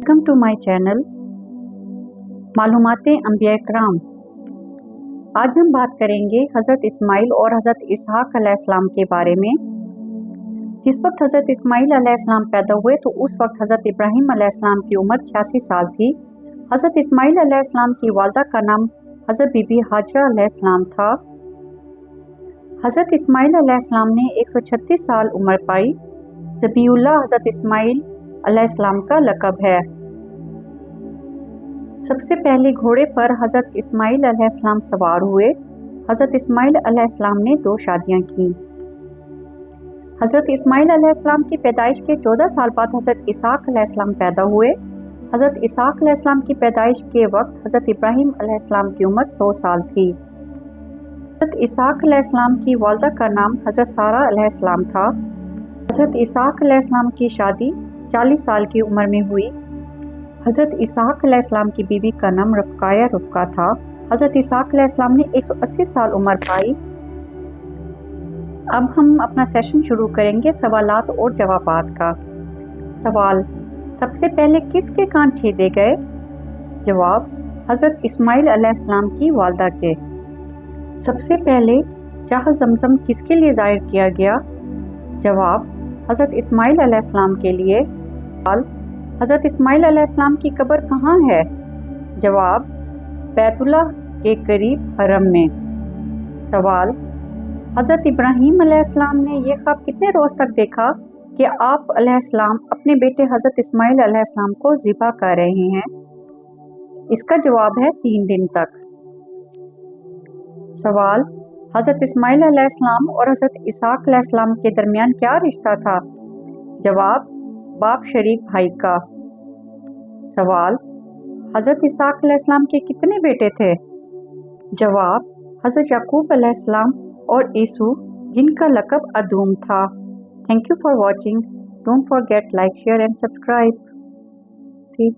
Welcome to my channel मालूमाते अंबिया कराम। आज हम बात करेंगे हज़रत इस्माइल और हज़रत इसहाक अलैहिस्सलाम के बारे में। जिस वक्त हज़रत इस्माइल अलैहिस्सलाम पैदा हुए तो उस वक्त हज़रत इब्राहीम अलैहिस्सलाम की उम्र 86 साल थी। हज़रत इस्माइल अलैहिस्सलाम की वालदा का नाम हज़रत बीबी हाजरा अलैहिस्सलाम था। हज़रत इस्माइल अलैहिस्सलाम ने 136 साल उम्र पाई। ज़बीउल्लाह हज़रत इस्माइल अलैहिस्सलाम का लक़ब है। सबसे पहले घोड़े पर हज़रत इस्माइल अलैहिस्सलाम सवार हुए। हज़रत इस्माइल अलैहिस्सलाम ने 2 शादियां की। हज़रत इस्माइल अलैहिस्सलाम की पैदाइश के 14 साल बाद हज़रत इसहाक अलैहिस्सलाम पैदा हुए। हज़रत इसहाक अलैहिस्सलाम की पैदाइश के वक्त हज़रत इब्राहीम अलैहिस्सलाम की उम्र 100 साल थी। हज़रत इसहाक अलैहिस्सलाम की वालदा का नाम हज़रत सारा अलैहिस्सलाम था। हज़रत इसहाक अलैहिस्सलाम की शादी 40 साल की उम्र में हुई। हज़रत इसहाक अलैहिस्सलाम की बीवी का नाम रुफ़का था। हज़रत इसहाक अलैहिस्सलाम ने 180 साल उम्र पाई। अब हम अपना सेशन शुरू करेंगे सवालात और जवाबात का। सवाल: सबसे पहले किसके कान छेदे गए? जवाब: हज़रत इस्माइल अलैहिस्सलाम की वालदा के। सबसे पहले जाह ज़मज़म किसके लिए ज़ाहिर किया गया? जवाब: हज़रत इस्माइल अलैहिस्सलाम के लिए। सवाल: हज़रत इस्माइल अलैहिस्सलाम की कब्र कहाँ है? जवाब: बैतुल्लाह के करीब हरम में। सवाल: हज़रत इब्राहीम अलैहिस्सलाम ने यह ख्वाब कितने रोज़ तक देखा कि आप अलैहिस्सलाम अपने बेटे हज़रत इस्माइल अलैहिस्सलाम को ज़िबा कर रहे हैं? इसका जवाब है 3 दिन तक। सवाल: हज़रत इस्माइल अलैहिस्सलाम और हज़रत इसहाक अलैहिस्सलाम के दरमियान क्या रिश्ता था? जवाब: बाप शरीक भाई का। सवाल: हज़रत इसहाक अलैहिस्सलाम के कितने बेटे थे? जवाब: हज़रत याकूब अलैहिस्सलाम और ईसू, जिनका लक़ब अदूम था। Thank you for watching. Don't forget like, share and subscribe. ठीक।